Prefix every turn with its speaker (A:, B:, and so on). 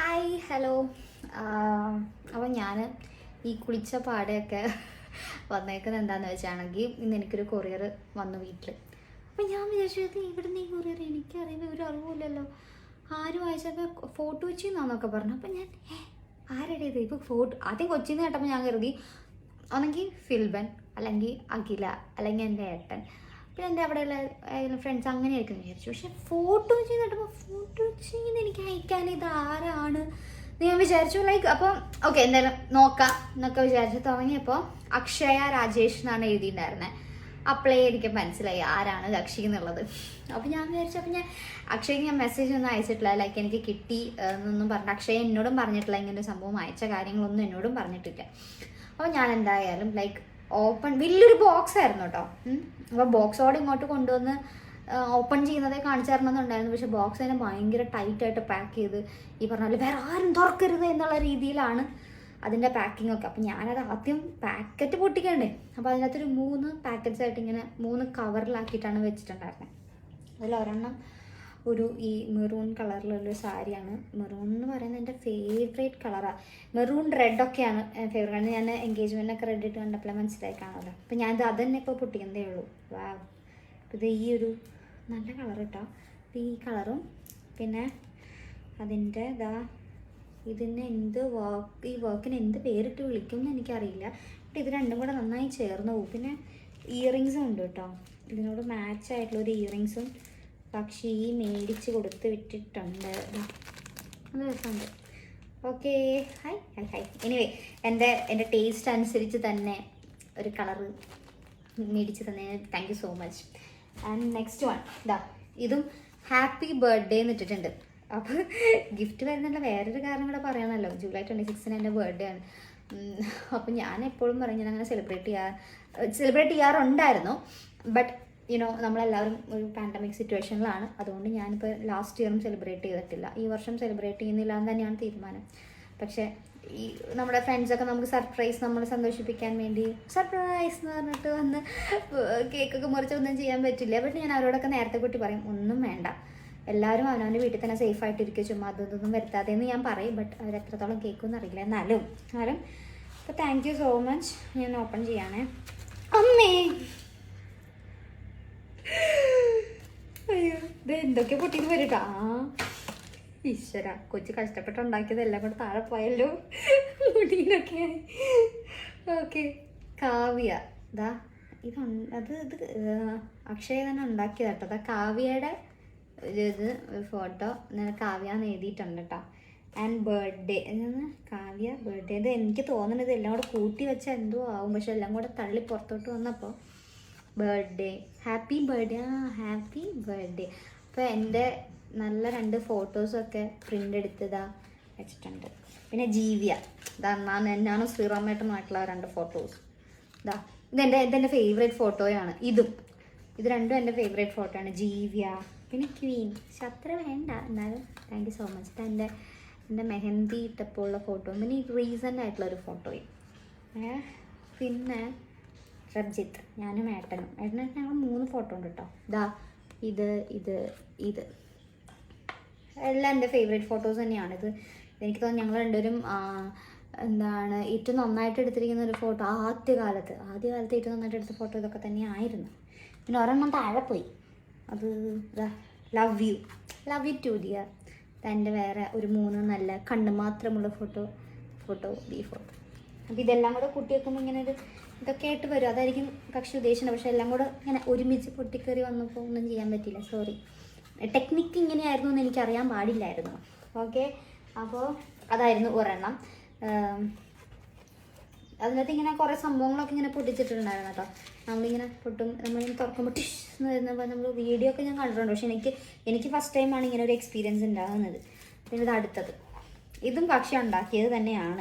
A: Hi hello. അപ്പോൾ ഞാൻ ഈ കുളിച്ച പാടെയൊക്കെ വന്നേക്കുന്നത് എന്താണെന്ന് വെച്ചാണെങ്കിൽ ഇന്ന് എനിക്കൊരു കൊറിയർ വന്നു വീട്ടിൽ. അപ്പം ഞാൻ വിചാരിച്ചത് ഇവിടുന്ന് ഈ കൊറിയർ എനിക്കറിയുമ്പോൾ ഒരു അറിവില്ലല്ലോ, ആരും അയച്ചപ്പോൾ ഫോട്ടോ വെച്ചിന്നാന്നൊക്കെ പറഞ്ഞു. അപ്പം ഞാൻ ആരുടെ ഇത് ഇപ്പോൾ ഫോട്ടോ ആദ്യം കൊച്ചിന്ന് കേട്ടപ്പോൾ ഞാൻ കരുതി ഒന്നെങ്കിൽ ഫിൽബൻ അല്ലെങ്കിൽ അഖില അല്ലെങ്കിൽ എൻ്റെ ഏട്ടൻ പിന്നെ എൻ്റെ അവിടെയുള്ള ഫ്രണ്ട്സ് അങ്ങനെയായിരിക്കും വിചാരിച്ചു. പക്ഷെ ഫോട്ടോ ചെയ്തിട്ടപ്പോൾ ഫോട്ടോ ചെയ്യുന്ന എനിക്ക് അയക്കാൻ ഇത് ആരാണ് ഞാൻ വിചാരിച്ചു. ലൈക്ക് അപ്പോൾ ഓക്കെ എന്തായാലും നോക്കാം എന്നൊക്കെ വിചാരിച്ചു തുടങ്ങിയപ്പോൾ അക്ഷയ രാജേഷ് എന്നാണ് എഴുതിയിട്ടുണ്ടായിരുന്നത്. അപ്പോഴേ എനിക്ക് മനസ്സിലായി ആരാണ് കക്ഷി എന്നുള്ളത്. അപ്പോൾ ഞാൻ വിചാരിച്ചു, അപ്പോൾ ഞാൻ അക്ഷയ്ക്ക് ഞാൻ മെസ്സേജ് ഒന്നും അയച്ചിട്ടില്ല, ലൈക്ക് എനിക്ക് കിട്ടി എന്നൊന്നും പറഞ്ഞു. അക്ഷയ എന്നോടും പറഞ്ഞിട്ടില്ല, ഇങ്ങനെ ഒരു സംഭവം അയച്ച കാര്യങ്ങളൊന്നും എന്നോടും പറഞ്ഞിട്ടില്ല. അപ്പോൾ ഞാൻ എന്തായാലും ലൈക്ക് ഓപ്പൺ വലിയൊരു ബോക്സ് ആയിരുന്നു കേട്ടോ. അപ്പോൾ ബോക്സോടെ ഇങ്ങോട്ട് കൊണ്ടുവന്ന് ഓപ്പൺ ചെയ്യുന്നതേ കാണിച്ചു തരണമെന്നുണ്ടായിരുന്നു. പക്ഷെ ബോക്സ് തന്നെ ഭയങ്കര ടൈറ്റായിട്ട് പാക്ക് ചെയ്ത് ഈ പറഞ്ഞ പോലെ വേറെ ആരും തുറക്കരുത് എന്നുള്ള രീതിയിലാണ് അതിൻ്റെ പാക്കിംഗ് ഒക്കെ. അപ്പം ഞാനത് ആദ്യം പാക്കറ്റ് പൊട്ടിക്കണ്ടേ. അപ്പോൾ അതിനകത്തൊരു 3 പാക്കറ്റ്സ് ആയിട്ട് ഇങ്ങനെ 3 കവറിലാക്കിയിട്ടാണ് വെച്ചിട്ടുണ്ടായിരുന്നത്. അതിലൊരെണ്ണം ഒരു ഈ മെറൂൺ കളറിലുള്ളൊരു സാരിയാണ്. മെറൂൺ എന്ന് പറയുന്നത് എൻ്റെ ഫേവറേറ്റ് കളറാണ്. മെറൂൺ റെഡൊക്കെയാണ് ഫേവറേറ്റ്. കാരണം ഞാൻ എൻഗേജ്മെൻറ്റൊക്കെ റെഡ് ഇട്ട് കണ്ടപ്പോൾ മനസ്സിലായി കാണുമല്ലോ. അപ്പം ഞാനത് അതന്നെ ഇപ്പോൾ പൊട്ടിക്കുന്നതേ ഉള്ളൂ. വാ, ഇത് ഈ ഒരു നല്ല കളർ കേട്ടോ. ഈ കളറും പിന്നെ അതിൻ്റെ ഇതിന് എന്ത് ഈ വർക്കിന് എന്ത് പേരിട്ട് വിളിക്കും എന്ന് എനിക്കറിയില്ല. ബട്ട് ഇത് രണ്ടും കൂടെ നന്നായി ചേർന്ന് പോകും. പിന്നെ ഇയറിങ്സും ഉണ്ട് കേട്ടോ. ഇതിനോട് മാച്ച് ആയിട്ടുള്ളൊരു ഇയറിങ്സും പക്ഷേ ഈ മേടിച്ച് കൊടുത്ത് വിട്ടിട്ടുണ്ട്. അത് രസമുണ്ട്. Okay, hi hi hi. Anyway എൻ്റെ ടേസ്റ്റ് അനുസരിച്ച് തന്നെ ഒരു കളറ് മേടിച്ച് തന്നതിന് thank you so much. And next one ഇതും ഹാപ്പി ബർത്ത്ഡേ എന്ന് ഇട്ടിട്ടുണ്ട്. അപ്പോൾ ഗിഫ്റ്റ് വരുന്നുള്ള വേറൊരു കാരണം കൂടെ പറയണമല്ലോ. ജൂലൈ 26 എൻ്റെ ബർത്ത്ഡേ ആണ്. അപ്പോൾ ഞാൻ എപ്പോഴും പറയും ഞാൻ അങ്ങനെ സെലിബ്രേറ്റ് ചെയ്യാറുണ്ടായിരുന്നു. ബട്ട് നമ്മളെല്ലാവരും ഒരു പാൻഡമിക് സിറ്റുവേഷനിലാണ്. അതുകൊണ്ട് ഞാനിപ്പോൾ ലാസ്റ്റ് ഇയറും സെലിബ്രേറ്റ് ചെയ്തിട്ടില്ല. ഈ വർഷം സെലിബ്രേറ്റ് ചെയ്യുന്നില്ല എന്ന് തന്നെയാണ് തീരുമാനം. പക്ഷേ ഈ നമ്മുടെ ഫ്രണ്ട്സൊക്കെ നമുക്ക് സർപ്രൈസ് നമ്മളെ സന്തോഷിപ്പിക്കാൻ വേണ്ടി സർപ്രൈസ് എന്ന് പറഞ്ഞിട്ട് വന്ന് കേക്കൊക്കെ മുറിച്ചൊന്നും ചെയ്യാൻ പറ്റില്ല. ബട്ട് ഞാൻ അവരോടൊക്കെ നേരത്തെ കൂട്ടി പറയും, ഒന്നും വേണ്ട, എല്ലാവരും അവനവൻ്റെ വീട്ടിൽ തന്നെ സേഫ് ആയിട്ടിരിക്കുക, ചുമ്മാ അതൊന്നും വരുത്താതെ എന്ന് ഞാൻ പറയും. ബട്ട് അവരെത്രത്തോളം കേൾക്കുമെന്ന് അറിയില്ല. എന്നാലും അപ്പോൾ താങ്ക് യു സോ മച്ച്. ഞാൻ ഓപ്പൺ ചെയ്യാണേ. അമ്മേ, അയ്യോ, ഇത് എന്തൊക്കെ പൊട്ടിയിട്ട് വരട്ടാ. ഈശ്വര, കൊച്ചു കഷ്ടപ്പെട്ടുണ്ടാക്കിയത് എല്ലാം കൂടെ താഴെ പോയല്ലോ മുടിയിലൊക്കെ. ഓക്കെ, കാവ്യ ഇത് അക്ഷയ തന്നെ ഉണ്ടാക്കിയതാട്ടോ. കാവ്യയുടെ ഇത് ഫോട്ടോ കാവ്യ എന്ന് എഴുതിയിട്ടുണ്ട് കേട്ടോ. And birthday Kavya birthday. ഇത് എനിക്ക് തോന്നുന്നത് എല്ലാം കൂടെ കൂട്ടി വെച്ചാൽ എന്തോ ആവും. പക്ഷെ എല്ലാം കൂടെ തള്ളി പുറത്തോട്ട് വന്നപ്പോൾ birthday, happy birthday, happy birthday. അപ്പോൾ എൻ്റെ നല്ല 2 ഫോട്ടോസൊക്കെ പ്രിൻ്റ് എടുത്തതാ വെച്ചിട്ടുണ്ട്. പിന്നെ ജീവിയ എന്നാണ് ശ്രീറാമേട്ടനായിട്ടുള്ള 2 ഫോട്ടോസ്. ഇതെൻ്റെ ഫേവറേറ്റ് ഫോട്ടോയാണ്. ഇത് രണ്ടും എൻ്റെ ഫേവറേറ്റ് ഫോട്ടോ ആണ്. ജീവിയ പിന്നെ ക്വീൻ. പക്ഷെ അത്ര വേണ്ട, എന്നാലും താങ്ക് യു സോ മച്ച്. എൻ്റെ മെഹന്തി ഇട്ടപ്പോൾ ഉള്ള ഫോട്ടോ. പിന്നെ ഈ റീസെൻ്റ് ആയിട്ടുള്ളൊരു ഫോട്ടോയും. പിന്നെ റബ്ജിത്ത്, ഞാനും ഏട്ടനും ഞങ്ങൾ 3 ഫോട്ടോ ഉണ്ട് കേട്ടോ. ഇത് എല്ലാം എൻ്റെ ഫേവറേറ്റ് ഫോട്ടോസ് തന്നെയാണ്. എനിക്ക് തോന്നുന്നു ഞങ്ങൾ രണ്ടുപേരും ഏറ്റവും നന്നായിട്ട് എടുത്തിരിക്കുന്ന ഒരു ഫോട്ടോ ആദ്യകാലത്ത് ഏറ്റവും നന്നായിട്ട് എടുത്ത ഫോട്ടോ ഇതൊക്കെ തന്നെയായിരുന്നു. പിന്നെ ഒരെണ്ണം താഴെ പോയി. അത് ലവ് യു ടു ഡിയർ. എൻ്റെ വേറെ ഒരു 3 നല്ല കണ്ണ് മാത്രമുള്ള ഫോട്ടോ. അപ്പോൾ ഇതെല്ലാം കൂടെ കൂട്ടി വെക്കുമ്പോൾ ഇങ്ങനെ ഇതൊക്കെ ആയിട്ട് വരും. അതായിരിക്കും കക്ഷി ഉദ്ദേശിച്ചത്. പക്ഷെ എല്ലാം കൂടെ ഇങ്ങനെ ഒരുമിച്ച് പൊട്ടിക്കറി വന്നപ്പോൾ ഒന്നും ചെയ്യാൻ പറ്റില്ല. സോറി, ടെക്നിക്ക് ഇങ്ങനെയായിരുന്നു എന്ന് എനിക്കറിയാൻ പാടില്ലായിരുന്നു. ഓക്കെ, അപ്പോൾ അതായിരുന്നു ഒരെണ്ണം. അതിനകത്ത് ഇങ്ങനെ കുറേ സംഭവങ്ങളൊക്കെ ഇങ്ങനെ പൊട്ടിച്ചിട്ടുണ്ടായിരുന്നു കേട്ടോ. നമ്മളിങ്ങനെ തുറക്കുമ്പോൾ ടിഷ് എന്ന് വരുന്നപ്പോൾ നമ്മൾ വീഡിയോ ഒക്കെ ഞാൻ കണ്ടിട്ടുണ്ട്. പക്ഷെ എനിക്ക് ഫസ്റ്റ് ടൈമാണ് ഇങ്ങനെ ഒരു എക്സ്പീരിയൻസ് ഉണ്ടാകുന്നത്. പിന്നെ ഇത് അടുത്തത്, ഇതും കക്ഷി ഉണ്ടാക്കിയത് തന്നെയാണ്.